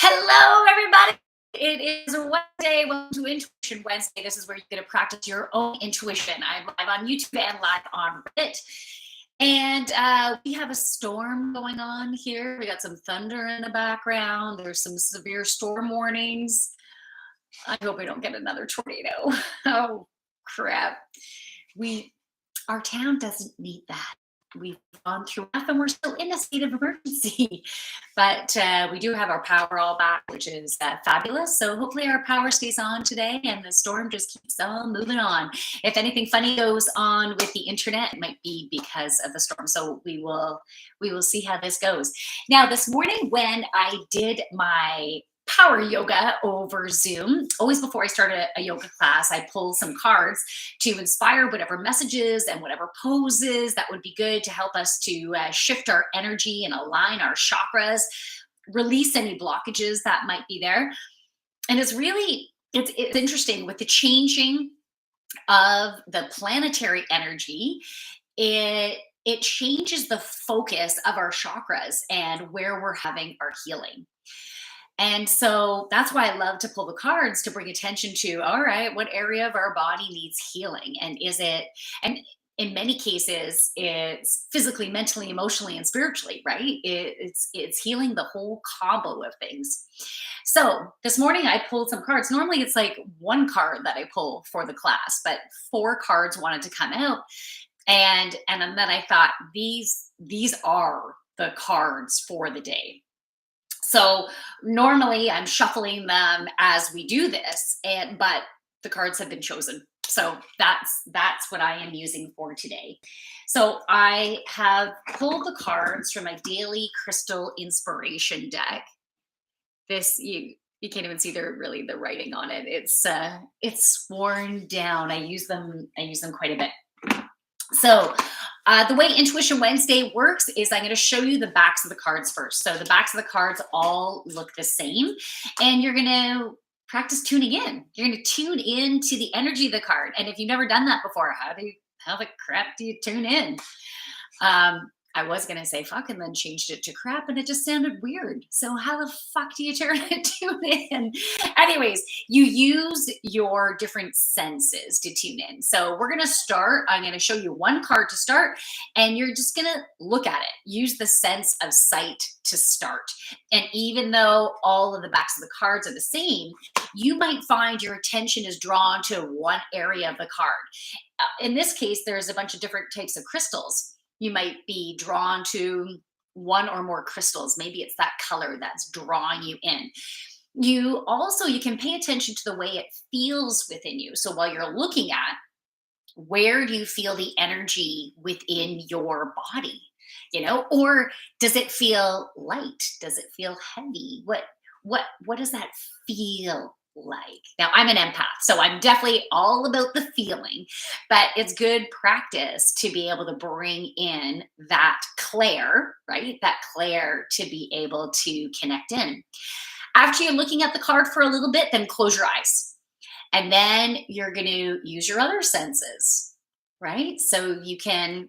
Hello, everybody. It is Wednesday. Welcome to Intuition Wednesday. This is where you're going to practice your own intuition. I'm live on YouTube and live on Reddit. And we have a storm going on here. We got some thunder in the background. There's some severe storm warnings. I hope we don't get another tornado. Oh, crap. We, our town doesn't need that. We've gone through enough and we're still in a state of emergency. But we do have our power all back, which is fabulous. So hopefully our power stays on today and the storm just keeps on moving on. If anything funny goes on with the internet, it might be because of the storm. So we will see how this goes. Now, this morning when I did my power yoga over Zoom, always before I start a yoga class, I pull some cards to inspire whatever messages and whatever poses that would be good to help us to shift our energy and align our chakras, release any blockages that might be there. And it's interesting with the changing of the planetary energy. It changes the focus of our chakras and where we're having our healing. And so that's why I love to pull the cards to bring attention to, all right, what area of our body needs healing? And and in many cases, it's physically, mentally, emotionally, and spiritually, right? It's healing the whole combo of things. So this morning I pulled some cards. Normally it's like one card that I pull for the class, but four cards wanted to come out. And then I thought these are the cards for the day. So normally I'm shuffling them as we do this, but the cards have been chosen. So that's what I am using for today. So I have pulled the cards from my daily crystal inspiration deck. This you can't even see the writing on it. It's worn down. I use them quite a bit. So the way Intuition Wednesday works is I'm going to show you the backs of the cards first. So the backs of the cards all look the same, and you're going to practice tuning in. You're going to tune in to the energy of the card. And if you've never done that before, how the crap do you tune in? I was going to say fuck and then changed it to crap and it just sounded weird. So how the fuck do you tune in? Anyways, you use your different senses to tune in. So we're going to start. I'm going to show you one card to start and you're just going to look at it. Use the sense of sight to start. And even though all of the backs of the cards are the same, you might find your attention is drawn to one area of the card. In this case, there's a bunch of different types of crystals. You might be drawn to one or more crystals. Maybe it's that color that's drawing you in. You can pay attention to the way it feels within you. So while you're looking at, where do you feel the energy within your body? Or does it feel light? Does it feel heavy? What does that feel like? Now, I'm an empath, so I'm definitely all about the feeling, but it's good practice to be able to bring in that clair, right? That clair to be able to connect in. After you're looking at the card for a little bit, then close your eyes. And then you're going to use your other senses, right? So you can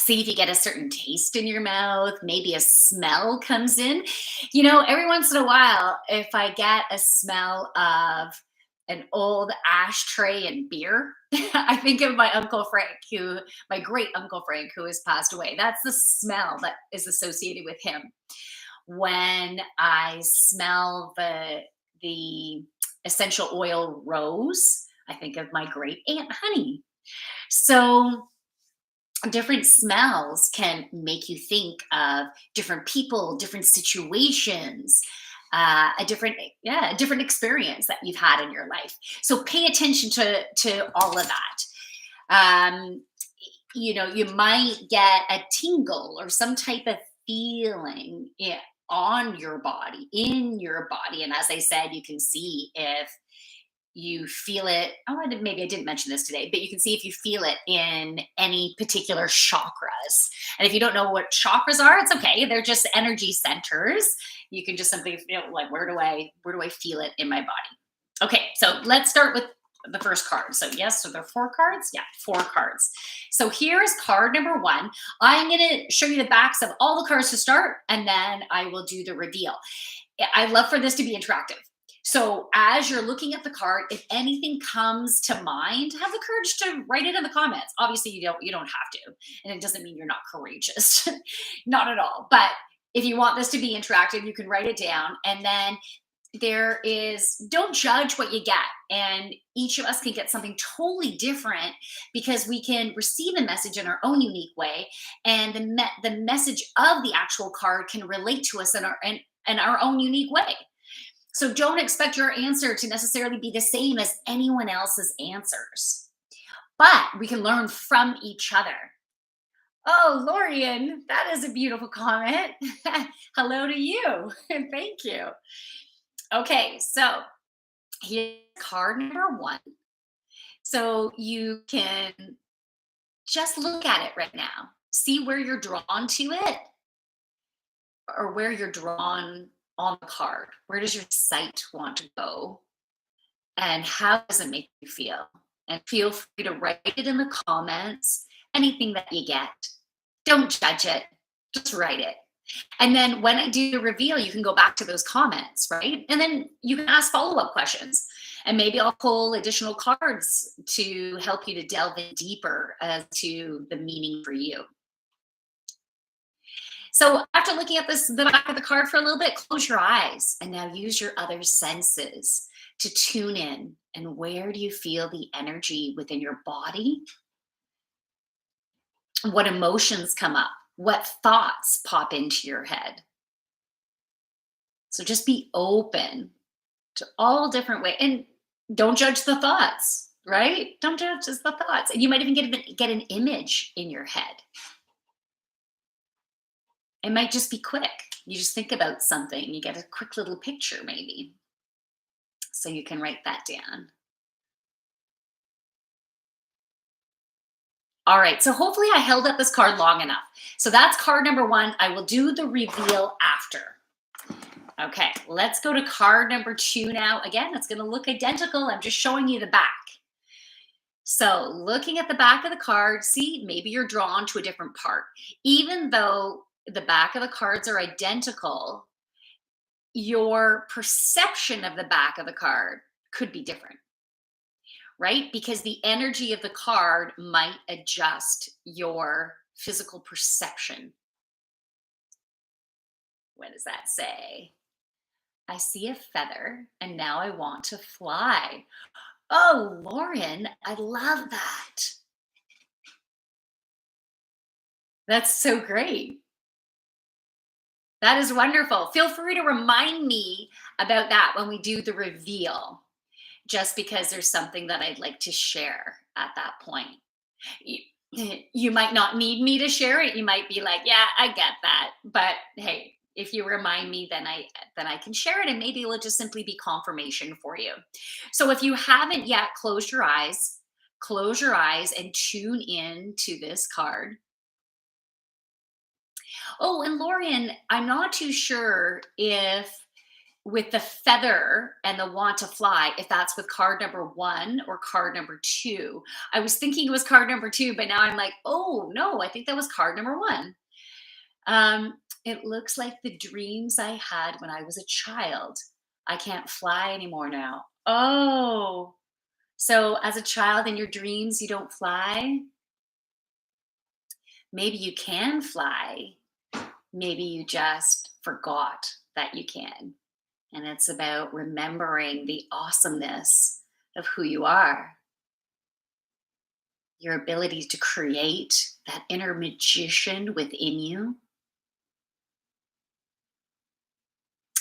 see if you get a certain taste in your mouth, maybe a smell comes in. Every once in a while, if I get a smell of an old ashtray and beer, I think of my Uncle Frank, my great Uncle Frank, who has passed away. That's the smell that is associated with him. When I smell the essential oil rose, I think of my great Aunt Honey. So different smells can make you think of different people, different situations, a different experience that you've had in your life. So pay attention to all of that. You might get a tingle or some type of feeling on your body, in your body. And as I said, you can see if you feel it. Maybe I didn't mention this today, but you can see if you feel it in any particular chakras. And if you don't know what chakras are, it's okay. They're just energy centers. You can just simply feel like, where do I feel it in my body? Okay, so let's start with the first card. So yes, so there are four cards. Yeah, four cards. So here's card number one. I'm going to show you the backs of all the cards to start, and then I will do the reveal. I love for this to be interactive. So as you're looking at the card, if anything comes to mind, have the courage to write it in the comments. Obviously, you don't have to, and it doesn't mean you're not courageous, not at all. But if you want this to be interactive, you can write it down, and then there is don't judge what you get, and each of us can get something totally different because we can receive a message in our own unique way, and the message of the actual card can relate to us in our own unique way. So don't expect your answer to necessarily be the same as anyone else's answers, but we can learn from each other. Oh, Lorian, that is a beautiful comment. Hello to you. Thank you. Okay, so here's card number one. So you can just look at it right now. See where you're drawn to it, or where you're drawn on the card. Where does your sight want to go? And how does it make you feel? And feel free to write it in the comments, anything that you get. Don't judge it, just write it. And then when I do the reveal, you can go back to those comments, right? And then you can ask follow-up questions. And maybe I'll pull additional cards to help you to delve in deeper as to the meaning for you. So after looking at the back of the card for a little bit, close your eyes and now use your other senses to tune in. And where do you feel the energy within your body? What emotions come up? What thoughts pop into your head? So just be open to all different ways, and don't judge the thoughts, right? Don't judge just the thoughts. And you might even get an image in your head. It might just be quick. You just think about something, you get a quick little picture maybe. So you can write that down. All right, so hopefully I held up this card long enough. So that's card number one. I will do the reveal after. Okay, let's go to card number two now. Again, it's going to look identical. I'm just showing you the back. So looking at the back of the card, see, maybe you're drawn to a different part. Even though the back of the cards are identical, your perception of the back of the card could be different, right? Because the energy of the card might adjust your physical perception. What does that say? I see a feather and now I want to fly. Oh, Lauren, I love that. That's so great. That is wonderful. Feel free to remind me about that when we do the reveal, just because there's something that I'd like to share at that point. You, you might not need me to share it. You might be like, yeah, I get that. But hey, if you remind me, then I can share it, and maybe it'll just simply be confirmation for you. So if you haven't yet, close your eyes and tune in to this card. Oh, and Lorian, I'm not too sure if with the feather and the want to fly, if that's with card number one or card number two. I was thinking it was card number two, but now I'm like, oh no, I think that was card number one. It looks like the dreams I had when I was a child. I can't fly anymore now. Oh, so as a child in your dreams, you don't fly? Maybe you can fly. Maybe you just forgot that you can. And it's about remembering the awesomeness of who you are, your ability to create that inner magician within you.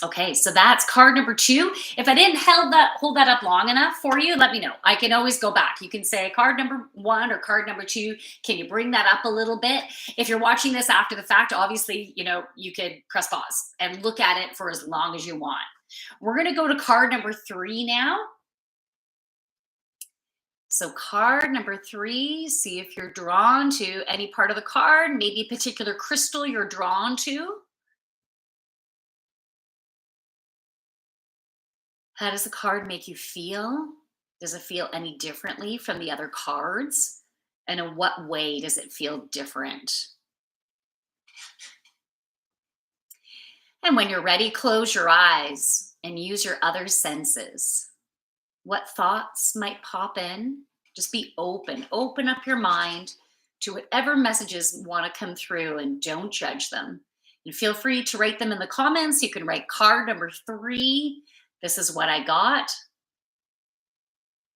Okay, so that's card number two. If I didn't hold that up long enough for you, let me know. I can always go back. You can say card number one or card number two. Can you bring that up a little bit? If you're watching this after the fact, obviously, you could press pause and look at it for as long as you want. We're going to go to card number three now. So card number three, see if you're drawn to any part of the card, maybe a particular crystal you're drawn to. How does the card make you feel? Does it feel any differently from the other cards? And in what way does it feel different? And when you're ready, close your eyes and use your other senses. What thoughts might pop in? Just be open. Open up your mind to whatever messages want to come through and don't judge them. And feel free to write them in the comments. You can write card number 3. This is what I got.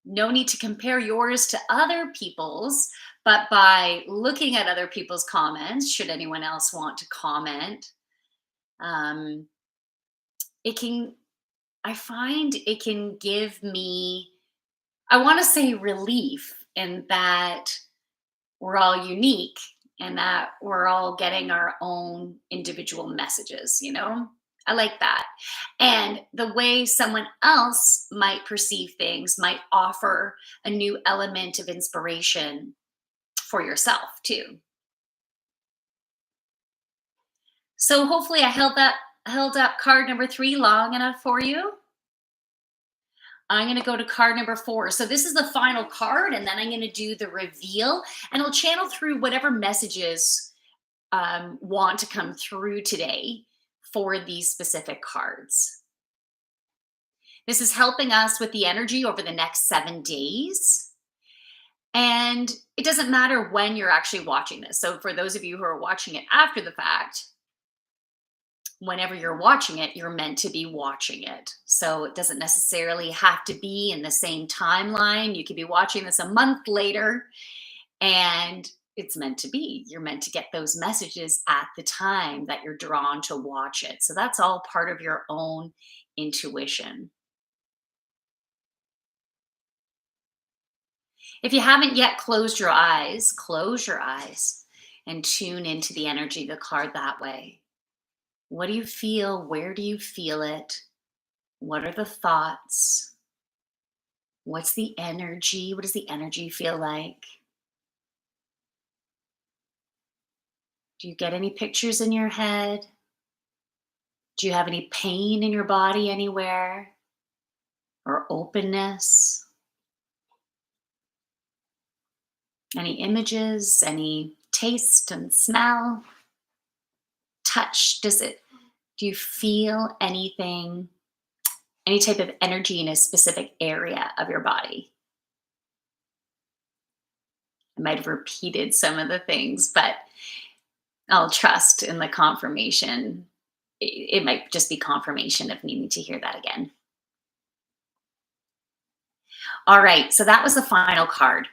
No need to compare yours to other people's, but by looking at other people's comments, should anyone else want to comment, um, it can, I find it can give me, I want to say relief in that we're all unique and that we're all getting our own individual messages, you know? I like that. And the way someone else might perceive things might offer a new element of inspiration for yourself too. So hopefully I held up card number 3 long enough for you. I'm going to go to card number 4. So this is the final card, and then I'm going to do the reveal, and I'll channel through whatever messages want to come through today for these specific cards. This is helping us with the energy over the next 7 days. And it doesn't matter when you're actually watching this. So for those of you who are watching it after the fact, whenever you're watching it, you're meant to be watching it. So it doesn't necessarily have to be in the same timeline. You could be watching this a month later, and it's meant to be. You're meant to get those messages at the time that you're drawn to watch it. So that's all part of your own intuition. If you haven't yet closed your eyes and tune into the energy of the card that way. What do you feel? Where do you feel it? What are the thoughts? What's the energy? What does the energy feel like? Do you get any pictures in your head? Do you have any pain in your body anywhere? Or openness? Any images? Any taste and smell? Touch? Do you feel anything, any type of energy in a specific area of your body? I might have repeated some of the things, but I'll trust in the confirmation. It might just be confirmation of needing to hear that again. All right, so that was the final card.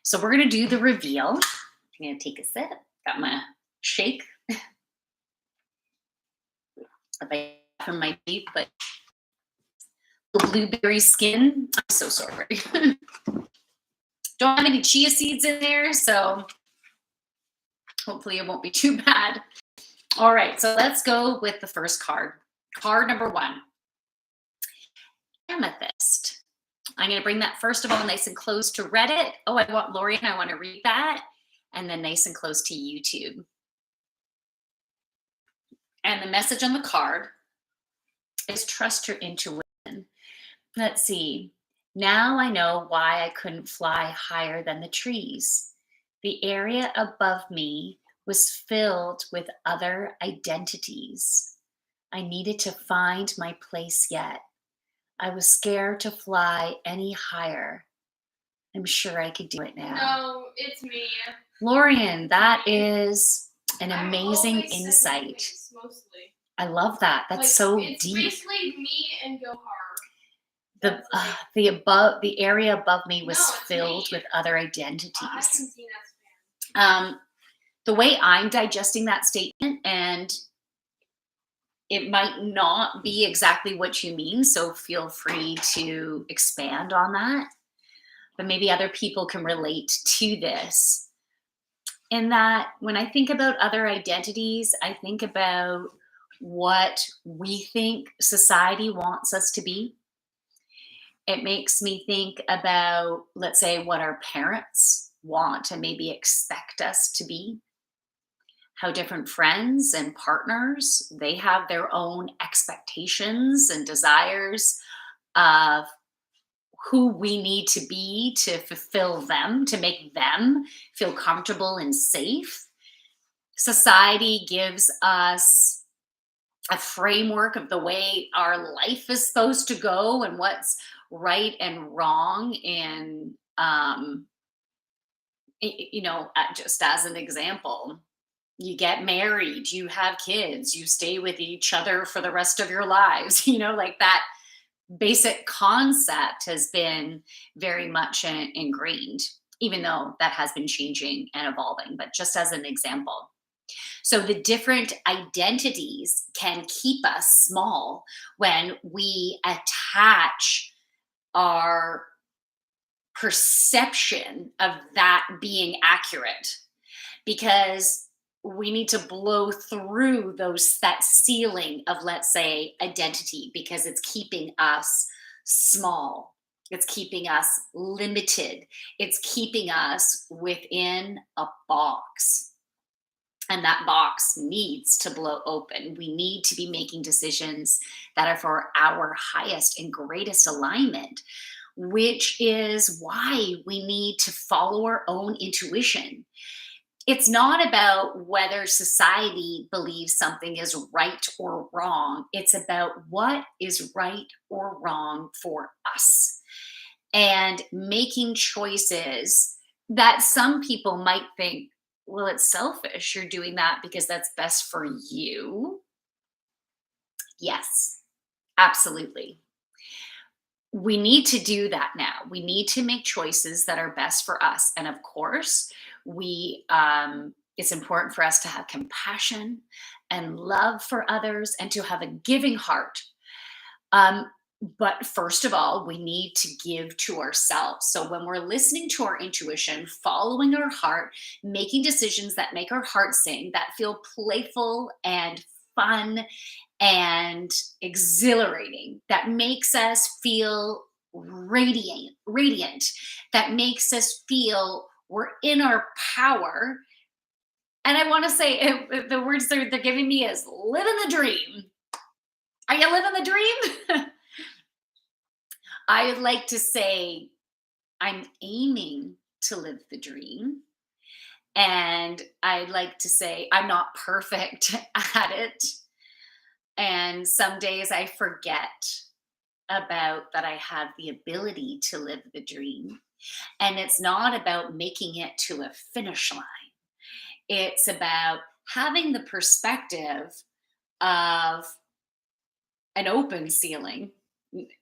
So we're going to do the reveal. I'm going to take a sip. Got my shake. From my teeth, but blueberry skin. I'm so sorry. Don't have any chia seeds in there, so hopefully it won't be too bad. All right, so let's go with the first card. Card number 1. Amethyst. I'm going to bring that first of all nice and close to Reddit. Oh, I want Lori and I want to read that. And then nice and close to YouTube. And the message on the card is trust your intuition. Let's see. Now I know why I couldn't fly higher than the trees. The area above me was filled with other identities. I needed to find my place yet. I was scared to fly any higher. I'm sure I could do it now. No, it's me. Lorian, that is an amazing insight. Mostly. I love that. That's like, so it's deep. Basically me and Gohar. The area above me was filled with other identities. The way I'm digesting that statement, and it might not be exactly what you mean, so feel free to expand on that. But maybe other people can relate to this. In that, when I think about other identities, I think about what we think society wants us to be. It makes me think about, let's say, what our parents want and maybe expect us to be. How different friends and partners, they have their own expectations and desires of who we need to be to fulfill them, to make them feel comfortable and safe. Society gives us a framework of the way our life is supposed to go and what's right and wrong. And, just as an example, you get married, you have kids, you stay with each other for the rest of your lives, like that basic concept has been very much ingrained, even though that has been changing and evolving, but just as an example. So the different identities can keep us small when we attach our perception of that being accurate, because we need to blow through that ceiling of, let's say, identity, because it's keeping us small, it's keeping us limited, it's keeping us within a box. And that box needs to blow open. We need to be making decisions that are for our highest and greatest alignment, which is why we need to follow our own intuition. It's not about whether society believes something is right or wrong. It's about what is right or wrong for us, and making choices that some people might think, well, it's selfish. You're doing that because that's best for you. Yes, absolutely. We need to do that now. We need to make choices that are best for us. And of course, it's important for us to have compassion and love for others and to have a giving heart. Um, but first of all, we need to give to ourselves. So when we're listening to our intuition, following our heart, making decisions that make our heart sing, that feel playful and fun and exhilarating, that makes us feel radiant, that makes us feel we're in our power. And I want to say, the words they're giving me is living the dream. Are you living the dream? I would like to say I'm aiming to live the dream. And I'd like to say I'm not perfect at it. And some days I forget about that I have the ability to live the dream. And it's not about making it to a finish line, it's about having the perspective of an open ceiling,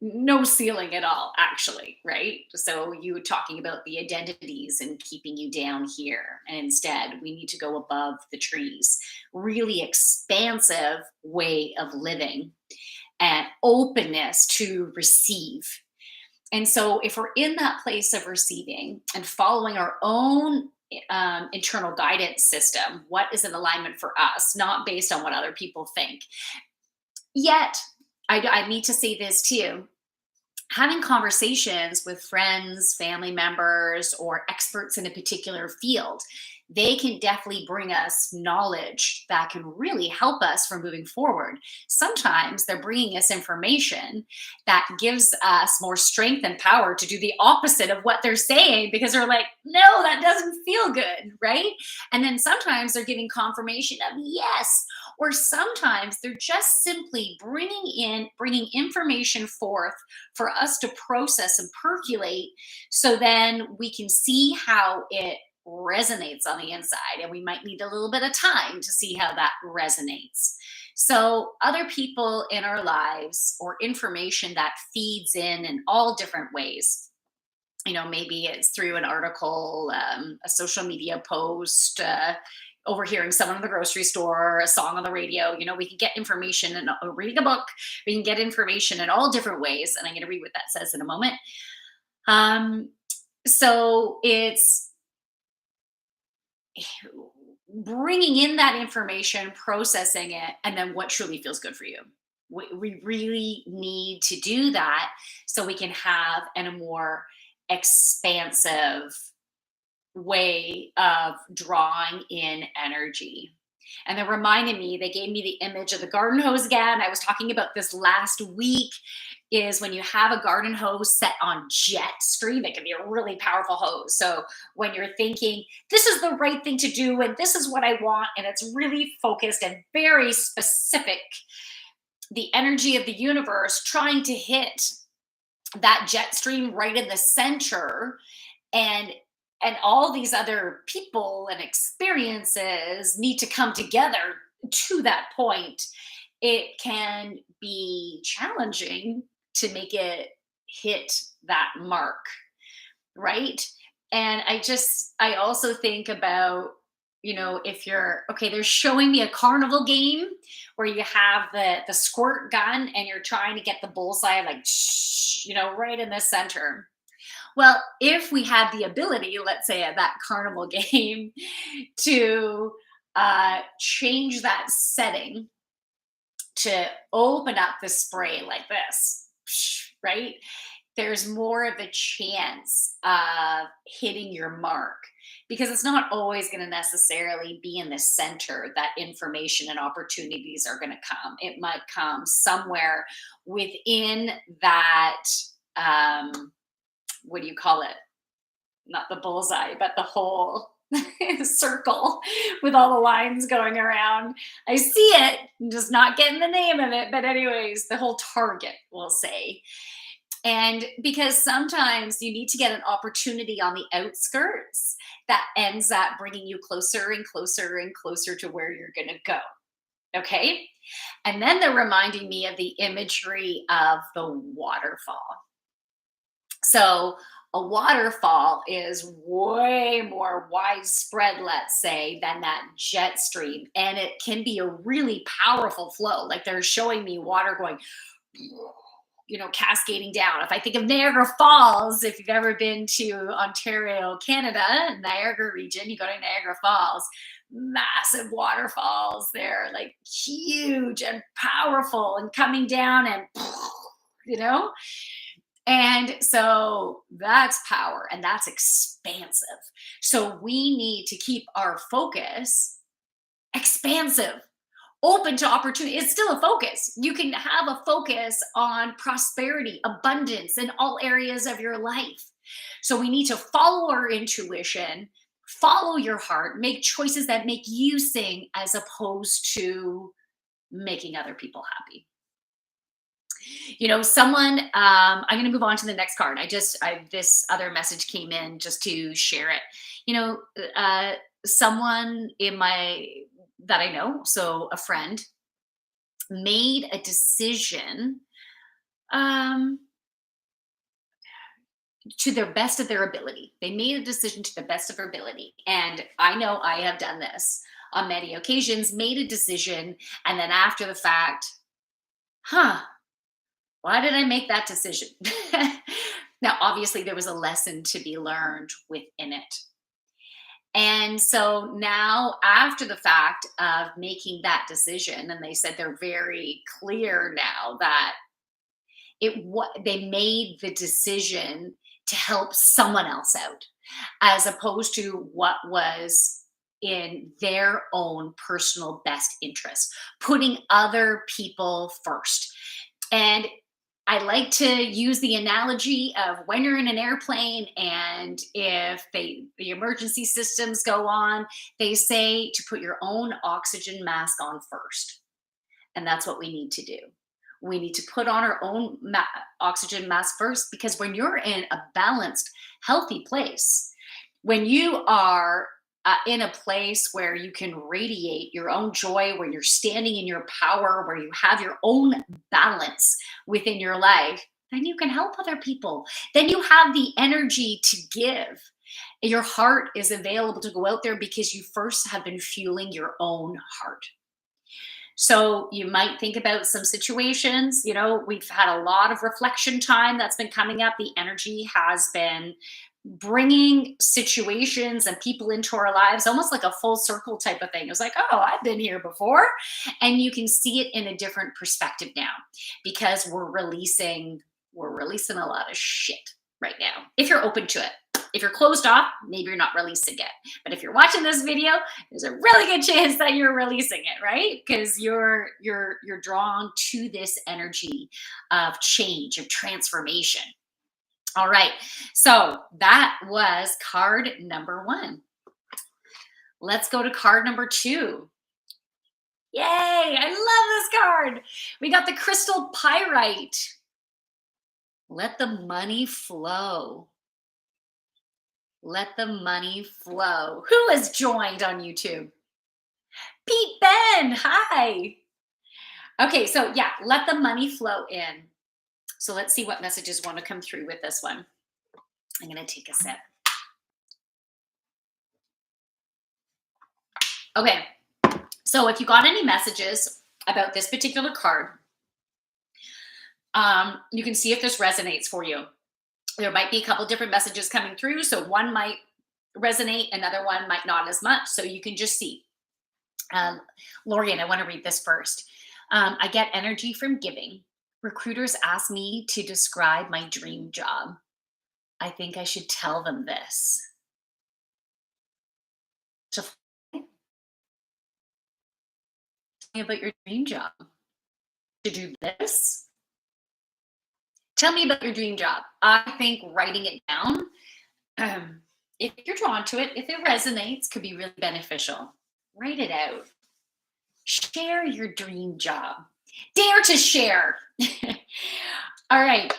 no ceiling at all, actually, right? So you were talking about the identities and keeping you down here, and instead we need to go above the trees. Really expansive way of living and openness to receive. And so if we're in that place of receiving and following our own internal guidance system, what is in alignment for us, not based on what other people think. Yet, I need to say this too. Having conversations with friends, family members, or experts in a particular field, they can definitely bring us knowledge that can really help us from moving forward. Sometimes they're bringing us information that gives us more strength and power to do the opposite of what they're saying, because they're like, no, that doesn't feel good, right? And then sometimes they're giving confirmation of yes, or sometimes they're just simply bringing information forth for us to process and percolate, so then we can see how it resonates on the inside, and we might need a little bit of time to see how that resonates. So other people in our lives, or information that feeds in all different ways, maybe it's through an article, a social media post, overhearing someone in the grocery store, a song on the radio. We can get information, and reading a book, we can get information in all different ways, and I'm going to read what that says in a moment. So it's bringing in that information, processing it, and then what truly feels good for you. We really need to do that so we can have a more expansive way of drawing in energy. And they reminded me, they gave me the image of the garden hose again. I was talking about this last week, is when you have a garden hose set on jet stream, it can be a really powerful hose. So when you're thinking, this is the right thing to do, and this is what I want, and it's really focused and very specific, the energy of the universe trying to hit that jet stream right in the center, and all these other people and experiences need to come together to that point, it can be challenging to make it hit that mark, right? And I also think about, if you're okay, they're showing me a carnival game where you have the squirt gun and you're trying to get the bullseye, like, right in the center. Well, if we had the ability, let's say at that carnival game, to change that setting to open up the spray like this, right? There's more of a chance of hitting your mark, because it's not always going to necessarily be in the center that information and opportunities are going to come. It might come somewhere within that. What do you call it? Not the bullseye, but the whole circle with all the lines going around. I see it, I'm just not getting the name of it. But, anyways, the whole target, we'll say. And because sometimes you need to get an opportunity on the outskirts that ends up bringing you closer and closer and closer to where you're going to go. Okay. And then they're reminding me of the imagery of the waterfall. So a waterfall is way more widespread, let's say, than that jet stream. And it can be a really powerful flow. Like, they're showing me water going, cascading down. If I think of Niagara Falls, if you've ever been to Ontario, Canada, Niagara region, you go to Niagara Falls, massive waterfalls. They're like huge and powerful and coming down and, you know, and so that's power and that's expansive. So we need to keep our focus expansive, open to opportunity. It's still a focus. You can have a focus on prosperity, abundance in all areas of your life. So we need to follow our intuition, follow your heart, make choices that make you sing as opposed to making other people happy. I'm going to move on to the next card. This other message came in just to share it. Someone that I know, so a friend, made a decision to the best of their ability. They made a decision to the best of their ability. And I know I have done this on many occasions, made a decision, and then after the fact, why did I make that decision? Now, obviously, there was a lesson to be learned within it. And so now, after the fact of making that decision, and they said they're very clear now that they made the decision to help someone else out, as opposed to what was in their own personal best interest, putting other people first. And I like to use the analogy of when you're in an airplane and if the emergency systems go on, they say to put your own oxygen mask on first. And that's what we need to do. We need to put on our own oxygen mask first, because when you're in a balanced, healthy place, when you are in a place where you can radiate your own joy, where you're standing in your power, where you have your own balance within your life, then you can help other people. Then you have the energy to give. Your heart is available to go out there because you first have been fueling your own heart. So you might think about some situations. We've had a lot of reflection time that's been coming up. The energy has been bringing situations and people into our lives, almost like a full circle type of thing. It was like, oh, I've been here before. And you can see it in a different perspective now, because we're releasing a lot of shit right now, if you're open to it. If you're closed off, maybe you're not releasing it. But if you're watching this video, there's a really good chance that you're releasing it, right? Because you're drawn to this energy of change, of transformation. All right. So that was card number 1. Let's go to card number 2. Yay! I love this card. We got the crystal pyrite. Let the money flow. Let the money flow. Who has joined on YouTube? Pete Ben. Hi. Okay, so yeah, let the money flow in. So let's see what messages want to come through with this one. I'm going to take a sip. Okay, so if you got any messages about this particular card, you can see if this resonates for you. There might be a couple different messages coming through. So one might resonate, another one might not as much. So you can just see. Lorian, I want to read this first. I get energy from giving. Recruiters ask me to describe my dream job. I think I should tell them this. To tell me about your dream job. To do this. Tell me about your dream job. I think writing it down, if you're drawn to it, if it resonates, could be really beneficial. Write it out. Share your dream job. Dare to share. All right.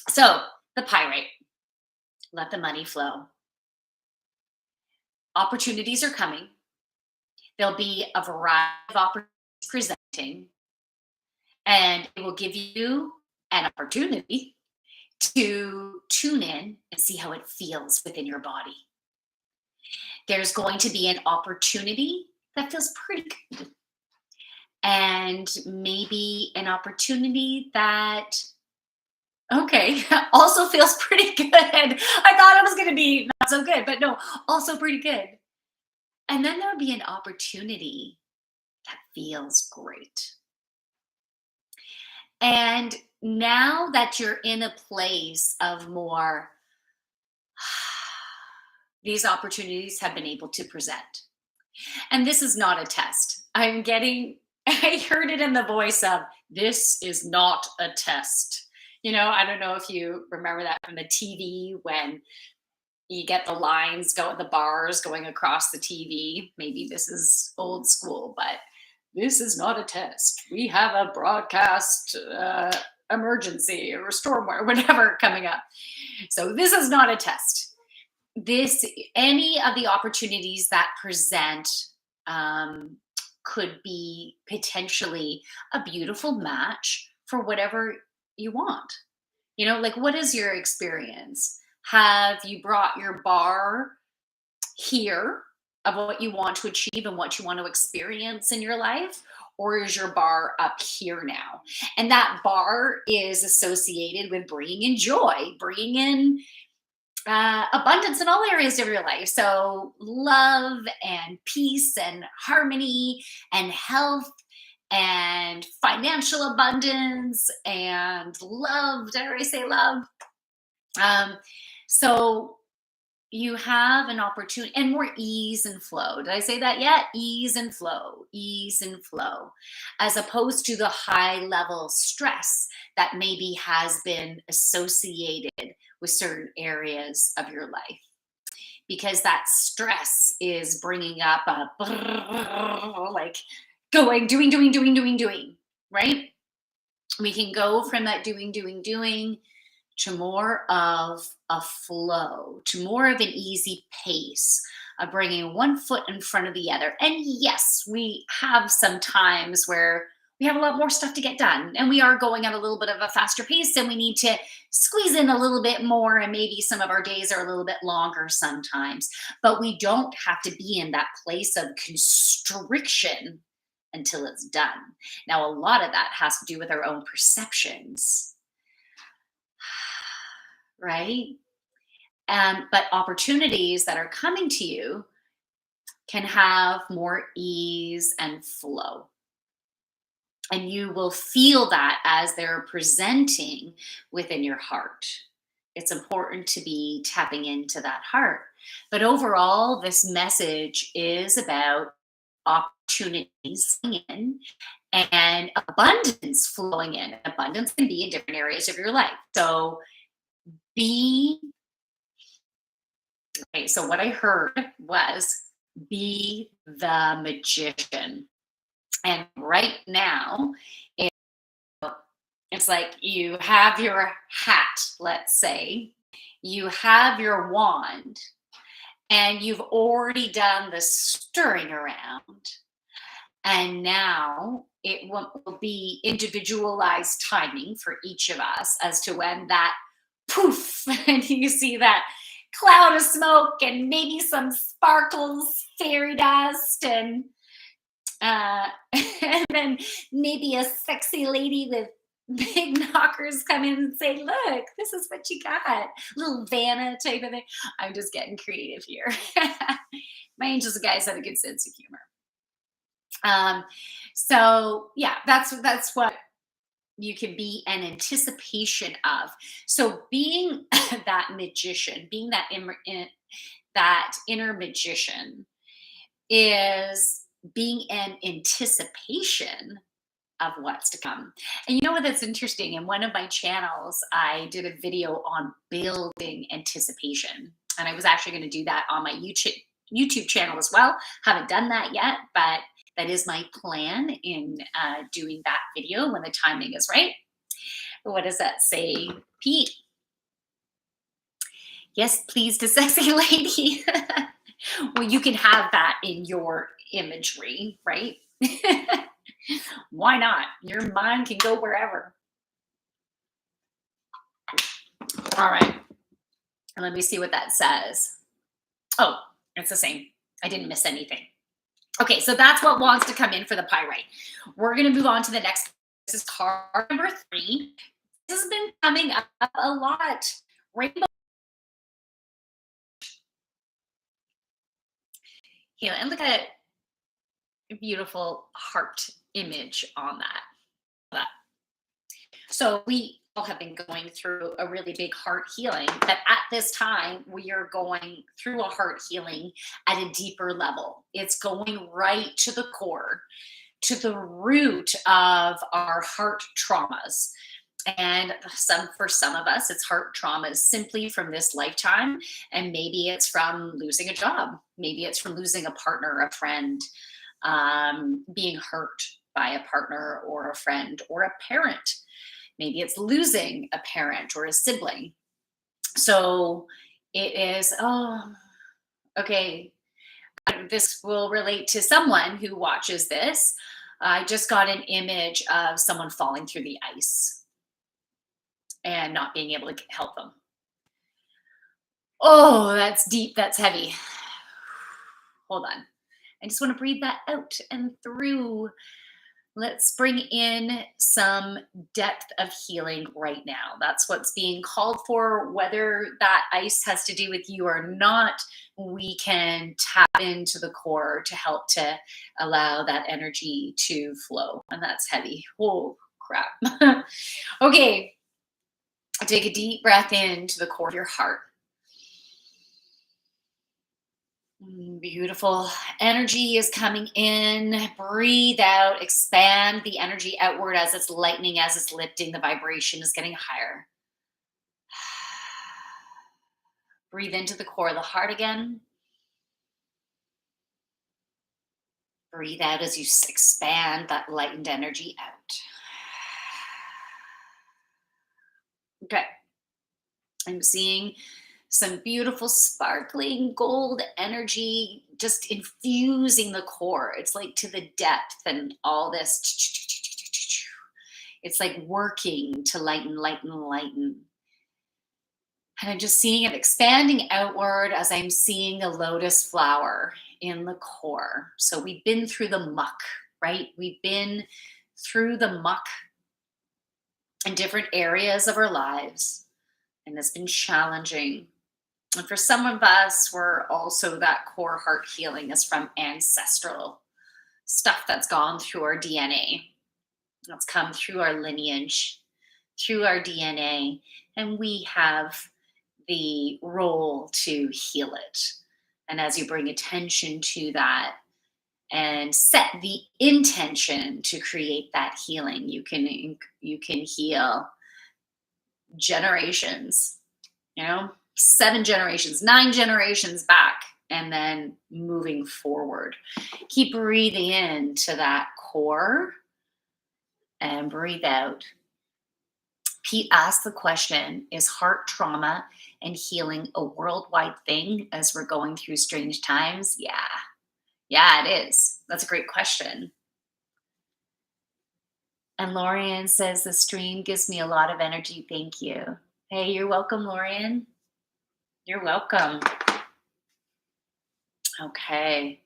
So the pyrite. Let the money flow. Opportunities are coming. There'll be a variety of opportunities presenting, and it will give you an opportunity to tune in and see how it feels within your body. There's going to be an opportunity that feels pretty good, and maybe an opportunity that, okay, also feels pretty good. I thought it was going to be not so good, but no, also pretty good. And then there'll be an opportunity that feels great. And now that you're in a place of more, these opportunities have been able to present. And this is not a test. I heard it in the voice of, this is not a test. You know, I don't know if you remember that from the TV when you get the lines the bars going across the TV. Maybe this is old school, but this is not a test. We have a broadcast emergency or storm or whatever coming up. So this is not a test. Any of the opportunities that present could be potentially a beautiful match for whatever you want. You know, like, what is your experience? Have you brought your bar here of what you want to achieve and what you want to experience in your life? Or is your bar up here now? And that bar is associated with bringing in joy, bringing in abundance in all areas of your life. So love and peace and harmony and health and financial abundance and love. Did I already say love? So you have an opportunity and more ease and flow. Did I say that yet? Ease and flow, as opposed to the high level stress that maybe has been associated with certain areas of your life. Because that stress is bringing up like doing, right? We can go from that doing to more of a flow, to more of an easy pace of bringing one foot in front of the other. And yes, we have some times where we have a lot more stuff to get done and we are going at a little bit of a faster pace and we need to squeeze in a little bit more, and maybe some of our days are a little bit longer sometimes, but we don't have to be in that place of constriction until it's done. Now, a lot of that has to do with our own perceptions, right? But opportunities that are coming to you can have more ease and flow. And you will feel that as they're presenting within your heart. It's important to be tapping into that heart. But overall, this message is about opportunities in and abundance flowing in. Abundance can be in different areas of your life. So be okay. So what I heard was be the magician. And right now, it's like you have your hat, let's say, you have your wand, and you've already done the stirring around. And now will be individualized timing for each of us as to when that poof, and you see that cloud of smoke and maybe some sparkles, fairy dust, uh, and then maybe a sexy lady with big knockers come in and say, "Look, this is what you got." Little Vanna type of thing. I'm just getting creative here. My angels and guys have a good sense of humor. Um, so yeah, that's what you can be an anticipation of. So being that magician, being that inner magician, is being an anticipation of what's to come. And you know what, that's interesting? In one of my channels, I did a video on building anticipation. And I was actually going to do that on my YouTube channel as well. Haven't done that yet, but that is my plan in doing that video when the timing is right. What does that say, Pete? Yes, please, to sexy lady. Well, you can have that in your imagery, right? Why not? Your mind can go wherever. All right. And let me see what that says. Oh, it's the same. I didn't miss anything. Okay, so that's what wants to come in for the pyrite. We're going to move on to the next. This is card number 3. This has been coming up a lot. Rainbow. Here, and look at a beautiful heart image on that. So we all have been going through a really big heart healing, but at this time we are going through a heart healing at a deeper level. It's going right to the core, to the root of our heart traumas. And for some of us, it's heart traumas simply from this lifetime, and maybe it's from losing a job, maybe it's from losing a partner, a friend, being hurt by a partner or a friend or a parent. Maybe it's losing a parent or a sibling. So it is, oh, okay. This will relate to someone who watches this. I just got an image of someone falling through the ice and not being able to help them. Oh, that's deep. That's heavy. Hold on. I just want to breathe that out and through. Let's bring in some depth of healing right now. That's what's being called for. Whether that ice has to do with you or not, we can tap into the core to help to allow that energy to flow. And that's heavy. Oh, crap. Okay. Take a deep breath into the core of your heart. Beautiful. Energy is coming in. Breathe out. Expand the energy outward as it's lightening, as it's lifting. The vibration is getting higher. Breathe into the core of the heart again. Breathe out as you expand that lightened energy out. Okay. I'm seeing some beautiful sparkling gold energy just infusing the core. It's like to the depth and all this. It's like working to lighten, lighten, lighten. And I'm just seeing it expanding outward as I'm seeing the lotus flower in the core. So we've been through the muck, right? We've been through the muck in different areas of our lives, and it's been challenging. And for some of us, we're also that core heart healing is from ancestral stuff that's gone through our DNA. That's come through our lineage, through our DNA. And we have the role to heal it. And as you bring attention to that and set the intention to create that healing, you can heal generations, 7 generations, 9 generations back, and then moving forward. Keep breathing into that core and breathe out. Pete asked the question, is heart trauma and healing a worldwide thing as we're going through strange times? Yeah, it is. That's a great question. And Lorian says, the stream gives me a lot of energy. Thank you. Hey, you're welcome, Lorian. You're welcome. Okay.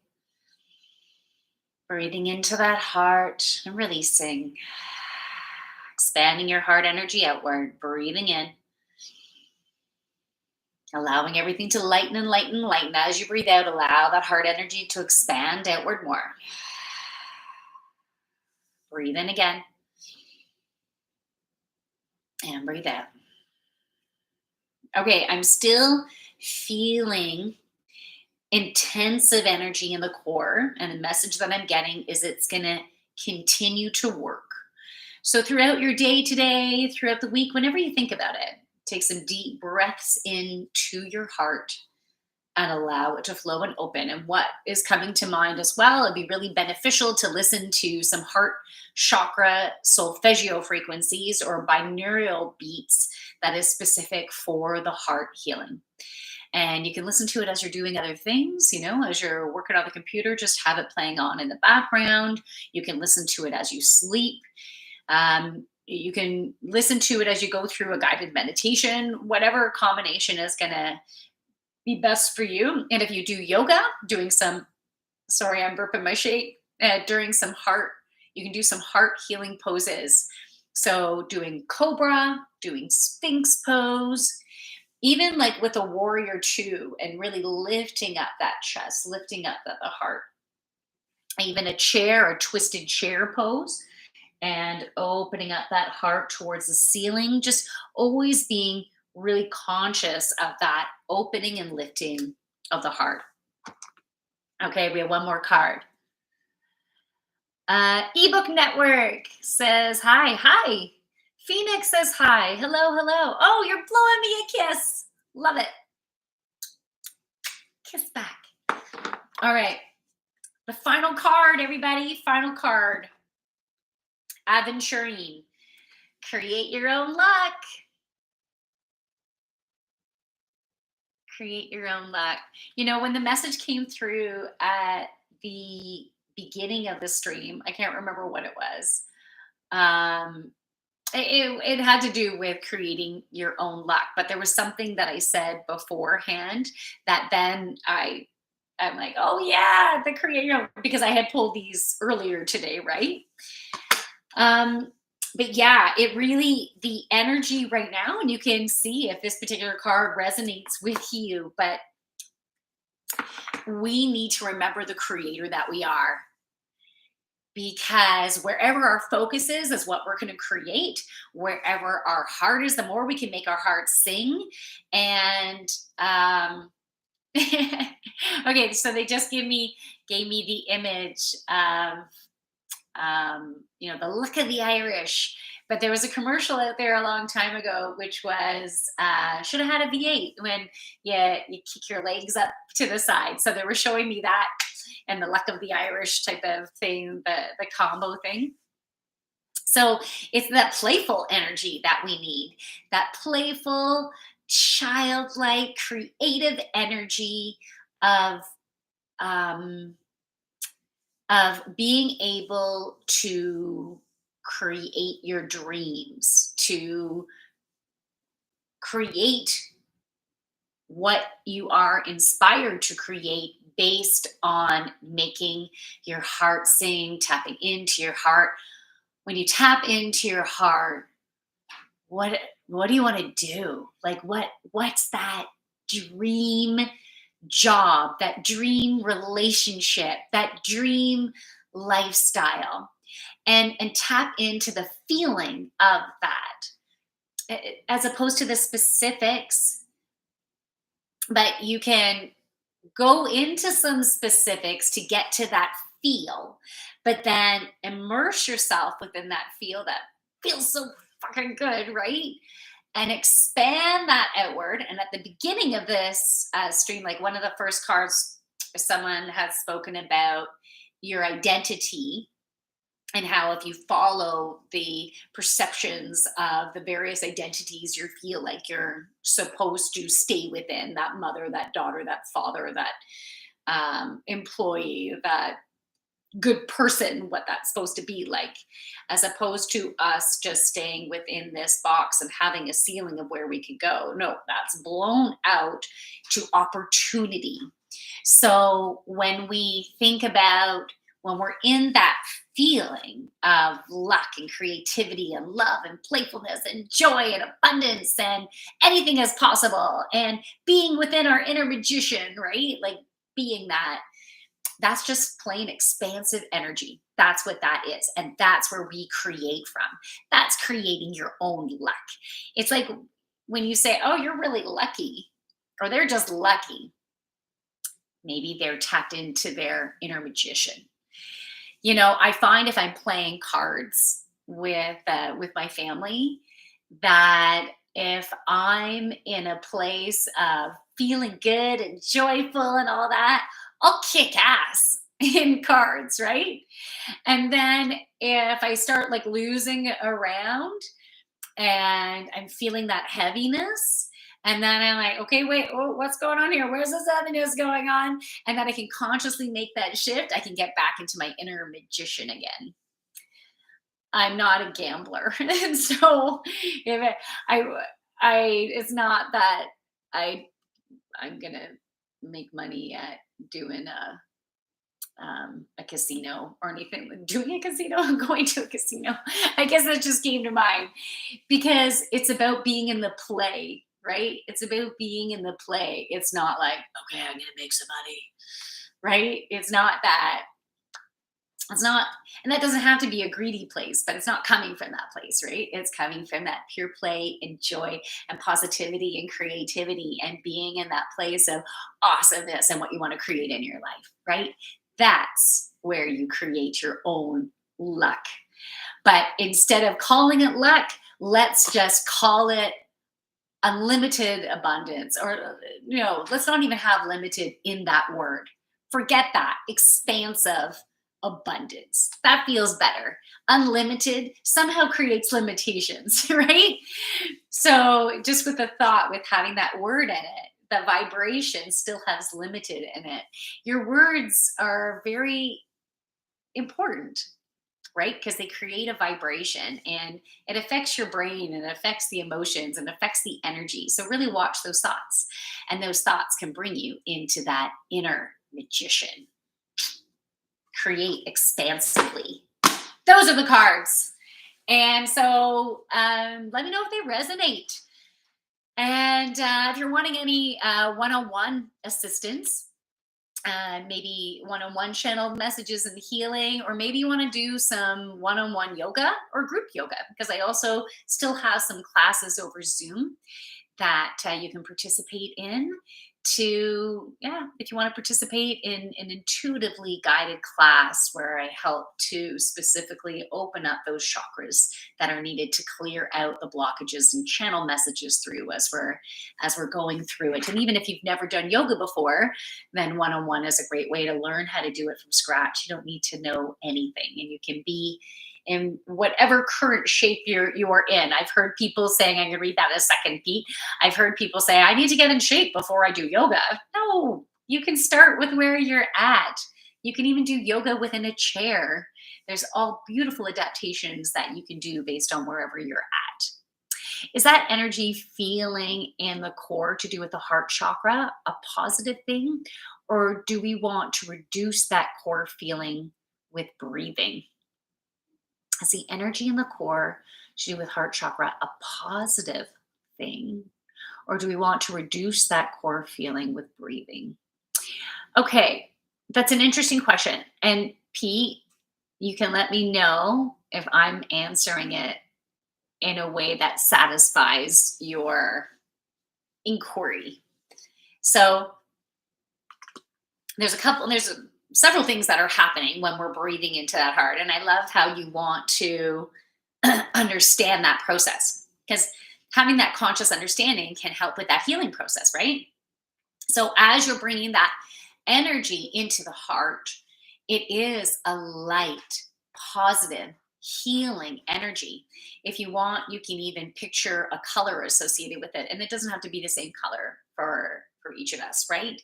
Breathing into that heart and releasing. Expanding your heart energy outward. Breathing in. Allowing everything to lighten and lighten and lighten. As you breathe out, allow that heart energy to expand outward more. Breathe in again. And breathe out. Okay, I'm still feeling intensive energy in the core. And the message that I'm getting is it's going to continue to work. So throughout your day today, throughout the week, whenever you think about it, take some deep breaths into your heart and allow it to flow and open. And what is coming to mind as well, it'd be really beneficial to listen to some heart chakra solfeggio frequencies or binaural beats that is specific for the heart healing. And you can listen to it as you're doing other things, as you're working on the computer, just have it playing on in the background. You can listen to it as you sleep. You can listen to it as you go through a guided meditation, whatever combination is going to be best for you. And if you do yoga, I'm burping my shake, during you can do some heart healing poses. So doing cobra, doing sphinx pose, even like with a warrior 2 and really lifting up that chest, lifting up the heart, even a twisted chair pose, and opening up that heart towards the ceiling, just always being really conscious of that opening and lifting of the heart. Okay, we have one more card. Ebook Network says hi. Hi. Phoenix says hi. Hello. Oh, you're blowing me a kiss. Love it. Kiss back. All right. The final card, everybody. Final card. Aventurine. Create your own luck. Create your own luck. When the message came through at the beginning of the stream, I can't remember what it was. It had to do with creating your own luck, but there was something that I said beforehand that then I'm like, oh yeah, the create your own, because I had pulled these earlier today, right? But yeah, it really, the energy right now, and you can see if this particular card resonates with you, but we need to remember the creator that we are. Because wherever our focus is what we're going to create. Wherever our heart is, the more we can make our heart sing. And okay, so they just gave me the image of the look of the Irish. But there was a commercial out there a long time ago, which was should have had a V8 when you kick your legs up to the side. So they were showing me that and the luck of the Irish type of thing, the combo thing. So it's that playful energy that we need, that playful, childlike, creative energy of being able to create your dreams, to create what you are inspired to create based on making your heart sing, tapping into your heart. When you tap into your heart, what do you want to do? Like what's that dream job, that dream relationship, that dream lifestyle? And tap into the feeling of that, as opposed to the specifics. but you can go into some specifics to get to that feel, but then immerse yourself within that feel that feels so fucking good, right? And expand that outward. And at the beginning of this stream, like one of the first cards, someone has spoken about your identity and how if you follow the perceptions of the various identities you feel like you're supposed to stay within, that mother, that daughter, that father, that employee, that good person, what that's supposed to be like, as opposed to us just staying within this box and having a ceiling of where we could go. No, that's blown out to opportunity. So when we think about when we're in that feeling of luck and creativity and love and playfulness and joy and abundance and anything is possible and being within our inner magician, right? Like being that, that's just plain expansive energy. That's what that is. And that's where we create from. That's creating your own luck. It's like when you say, oh, you're really lucky, or they're just lucky. Maybe they're tapped into their inner magician. You know, I find if I'm playing cards with my family, that if I'm in a place of feeling good and joyful and all that, I'll kick ass in cards, right? And then if I start like losing around and I'm feeling that heaviness, and then I'm like, okay, wait, oh, what's going on here? Where's this heaviness going on? And then I can consciously make that shift. I can get back into my inner magician again. I'm not a gambler, and so if I, I, it's not that I, I'm gonna make money at doing a casino or anything. Doing a casino, going to a casino. I guess that just came to mind because it's about being in the play, right? It's about being in the play. It's not like, okay, I'm gonna make some money, right? It's not that. It's not, and that doesn't have to be a greedy place, but it's not coming from that place, right? It's coming from that pure play and joy and positivity and creativity and being in that place of awesomeness and what you want to create in your life, right? That's where you create your own luck. But instead of calling it luck, let's just call it unlimited abundance, or let's not even have limited in that word. Forget that. Expansive abundance, that feels better. Unlimited somehow creates limitations, right? So just with the thought, with having that word in it, the vibration still has limited in it. Your words are very important, right? Because they create a vibration and it affects your brain and it affects the emotions and affects the energy. So really watch those thoughts. And those thoughts can bring you into that inner magician. Create expansively. Those are the cards. And so let me know if they resonate. And if you're wanting any one-on-one assistance, maybe one-on-one channeled messages and healing, or maybe you want to do some one-on-one yoga or group yoga, because I also still have some classes over Zoom that you can participate in. To, yeah, if you want to participate in an intuitively guided class where I help to specifically open up those chakras that are needed to clear out the blockages and channel messages through as we're going through it. And even if you've never done yoga before, then one-on-one is a great way to learn how to do it from scratch. You don't need to know anything, and you can be in whatever current shape you are in. I've heard people saying, I'm gonna read that in a second, Pete. I've heard people say, I need to get in shape before I do yoga. No, you can start with where you're at. You can even do yoga within a chair. There's all beautiful adaptations that you can do based on wherever you're at. Is that energy feeling in the core to do with the heart chakra a positive thing? Or do we want to reduce that core feeling with breathing? Is the energy in the core to do with heart chakra a positive thing? Or do we want to reduce that core feeling with breathing? Okay, that's an interesting question. And Pete, you can let me know if I'm answering it in a way that satisfies your inquiry. So there's several things that are happening when we're breathing into that heart. And I love how you want to understand that process, because having that conscious understanding can help with that healing process, right? So as you're bringing that energy into the heart, it is a light, positive, healing energy. If you want, you can even picture a color associated with it, and it doesn't have to be the same color for each of us, right?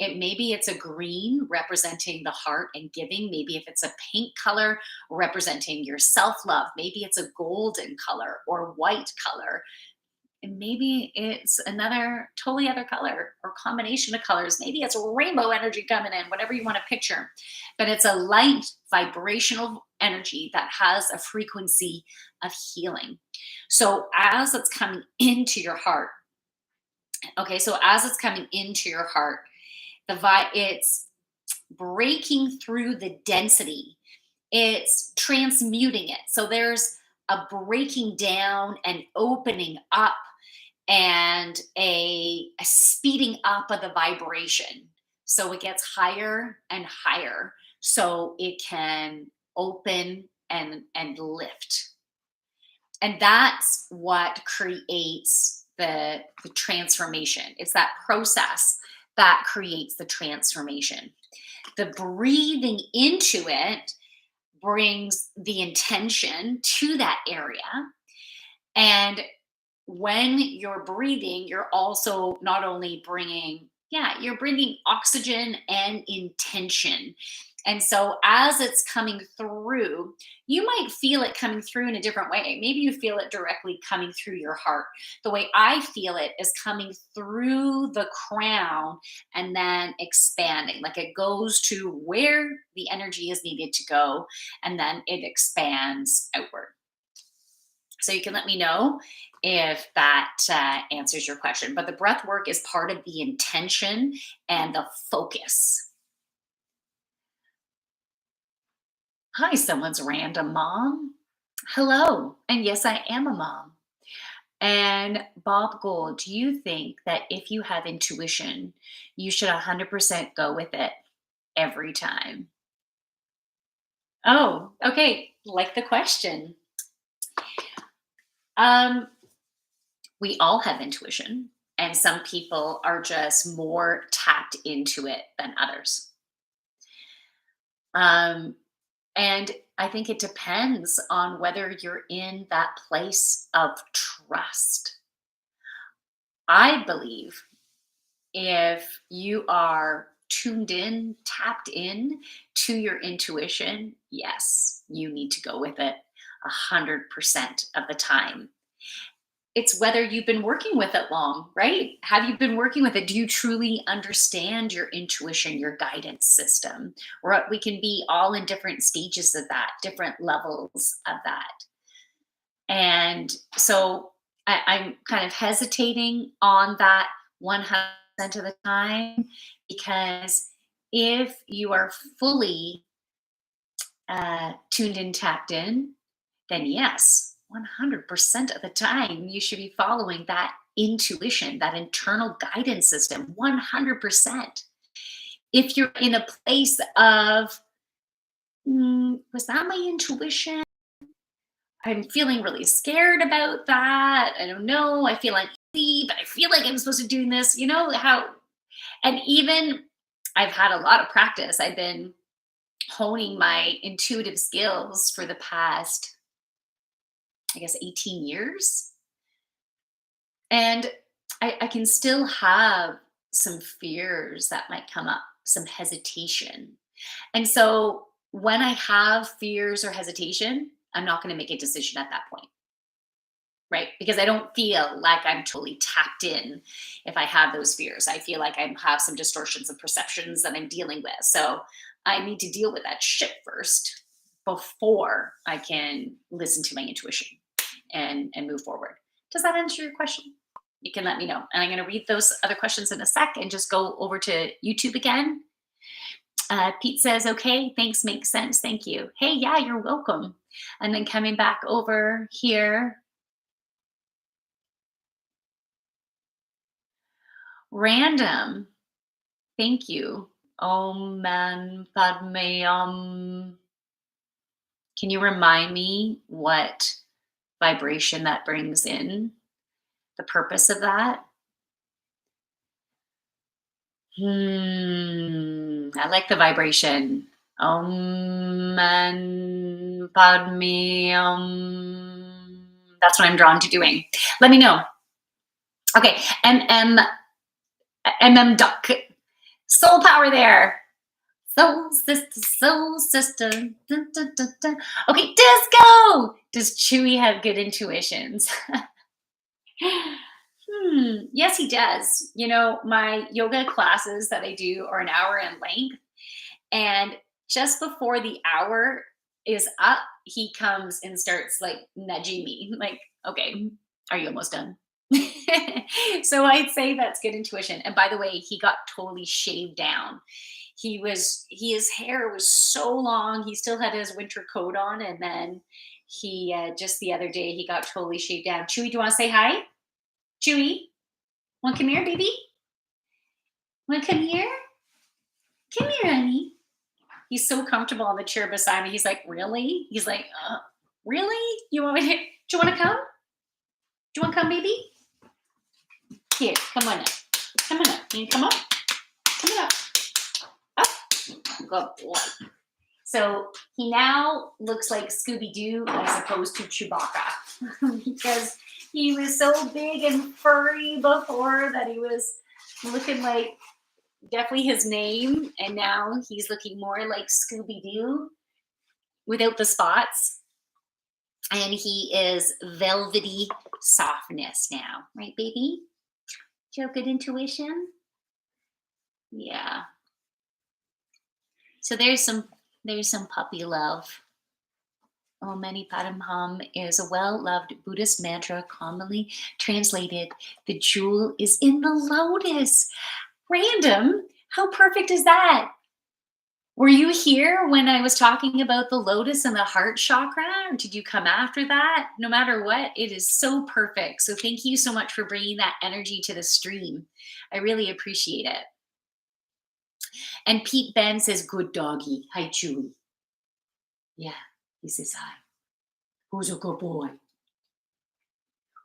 Maybe it's a green representing the heart and giving. Maybe if it's a pink color representing your self-love, maybe it's a golden color or white color, and maybe it's another totally other color or combination of colors. Maybe it's rainbow energy coming in, whatever you want to picture. But it's a light vibrational energy that has a frequency of healing. So as it's coming into your heart, okay, so as it's coming into your heart, it's breaking through the density, it's transmuting it. So there's a breaking down and opening up and a speeding up of the vibration. So it gets higher and higher so it can open and lift. And that's what creates the transformation. It's that process that creates the transformation. The breathing into it brings the intention to that area. And when you're breathing, you're also not only bringing, yeah, you're bringing oxygen and intention. And so as it's coming through, you might feel it coming through in a different way. Maybe you feel it directly coming through your heart. The way I feel it is coming through the crown and then expanding, like it goes to where the energy is needed to go, and then it expands outward. So you can let me know if that answers your question. But the breath work is part of the intention and the focus. Hi, someone's random mom. Hello. And yes, I am a mom. And Bob Gold, do you think that if you have intuition, you should 100% go with it every time? Oh, okay. Like the question. Um, we all have intuition, and some people are just more tapped into it than others. Um, and I think it depends on whether you're in that place of trust. I believe if you are tuned in, tapped in to your intuition, yes, you need to go with it 100% of the time. It's whether you've been working with it long, right? Have you been working with it? Do you truly understand your intuition, your guidance system? Or we can be all in different stages of that, different levels of that. And so I'm kind of hesitating on that 100% of the time, because if you are fully tuned in, tapped in, then yes, 100% of the time you should be following that intuition, that internal guidance system, 100%. If you're in a place of, was that my intuition? I'm feeling really scared about that. I don't know. I feel uneasy, but I feel like I'm supposed to be doing this. You know how, and even I've had a lot of practice. I've been honing my intuitive skills for the past, I guess, 18 years. And I can still have some fears that might come up, some hesitation. And so when I have fears or hesitation, I'm not going to make a decision at that point, right? Because I don't feel like I'm totally tapped in if I have those fears. I feel like I have some distortions of perceptions that I'm dealing with. So I need to deal with that shit first before I can listen to my intuition and move forward. Does that answer your question? You can let me know. And I'm going to read those other questions in a sec and just go over to YouTube again. Pete says, okay, thanks, makes sense. Thank you. Hey, yeah, you're welcome. And then coming back over here. Random. Thank you. Om man padme Can you remind me what vibration that brings in? The purpose of that? I like the vibration. Om man padme That's what I'm drawn to doing. Let me know. Okay, duck. Soul power there. Soul sister. Dun, dun, dun, dun. Okay, disco. Does Chewy have good intuitions? Yes, he does. You know, my yoga classes that I do are an hour in length. And just before the hour is up, he comes and starts like nudging me, like, okay, are you almost done? So I'd say that's good intuition. And by the way, he got totally shaved down. His hair was so long. He still had his winter coat on. And then he, just the other day, he got totally shaved down. Chewy, do you want to say hi? Chewy, want to come here, baby? Want to come here? Come here, honey. He's so comfortable on the chair beside me. He's like, really? He's like, really? You want me to? Do you want to come? Do you want to come, baby? Here, come on up. Come on up. Can you come up? Come on up. Up. Good boy. So he now looks like Scooby-Doo as opposed to Chewbacca because he was so big and furry before that he was looking like definitely his name, and now he's looking more like Scooby-Doo without the spots. And he is velvety softness now, right, baby? Do you have good intuition? Yeah. So there's some puppy love. Om Mani Padme Hum is a well-loved Buddhist mantra commonly translated, the jewel is in the lotus. Random? How perfect is that? Were you here when I was talking about the lotus and the heart chakra? Or did you come after that? No matter what, it is so perfect. So thank you so much for bringing that energy to the stream. I really appreciate it. And Pete Ben says, good doggy. Hi, Chewy. Yeah, he says hi. Who's a good boy?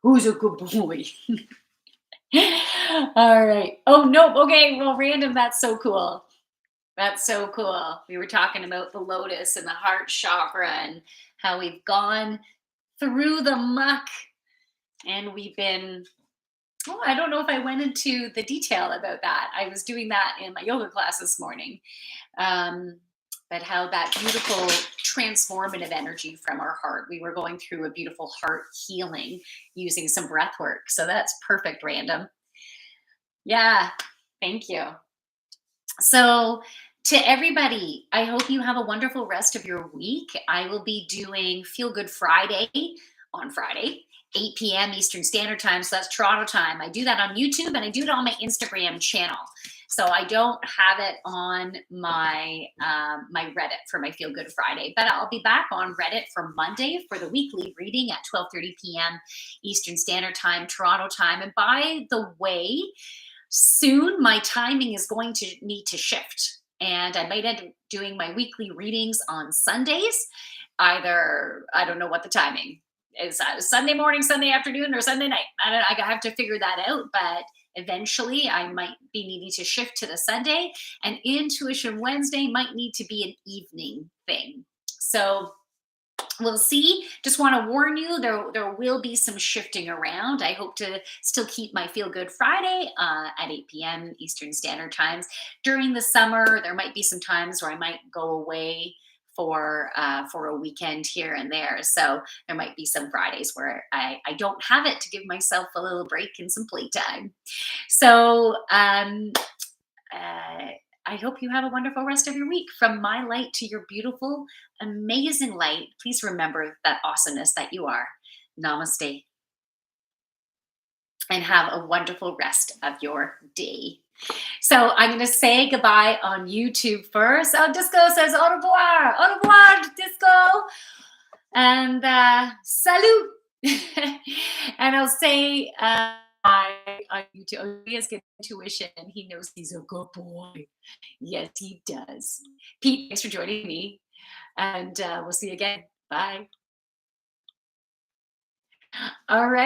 Who's a good boy? All right. Oh, nope. Okay. Well, random. That's so cool. That's so cool. We were talking about the lotus and the heart chakra and how we've gone through the muck and we've been, oh, I don't know if I went into the detail about that. I was doing that in my yoga class this morning. But how that beautiful transformative energy from our heart, we were going through a beautiful heart healing using some breath work. So that's perfect, random. Yeah, thank you. So to everybody, I hope you have a wonderful rest of your week. I will be doing Feel Good Friday on Friday, 8 p.m. Eastern Standard Time. So that's Toronto time. I do that on YouTube and I do it on my Instagram channel. So I don't have it on my my Reddit for my Feel Good Friday, but I'll be back on Reddit for Monday for the weekly reading at 12:30 p.m. Eastern Standard Time, Toronto time. And by the way, soon my timing is going to need to shift. And I might end up doing my weekly readings on Sundays. Either, I don't know what the timing is, Sunday morning, Sunday afternoon, or Sunday night. I have to figure that out. But eventually I might be needing to shift to the Sunday, and Intuition Wednesday might need to be an evening thing. So we'll see. Just want to warn you, there will be some shifting around. I hope to still keep my Feel Good Friday at 8 p.m. Eastern Standard Times. During the summer, there might be some times where I might go away for a weekend here and there. So there might be some Fridays where I don't have it to give myself a little break and some playtime. So I hope you have a wonderful rest of your week. From my light to your beautiful, amazing light, please remember that awesomeness that you are. Namaste. And have a wonderful rest of your day. So I'm going to say goodbye on YouTube first. Oh, Disco says au revoir. Au revoir, Disco. And salut. And I'll say... on YouTube. Oh, he has good intuition. He knows he's a good boy. Yes, he does. Pete, thanks for joining me. And we'll see you again. Bye. All right.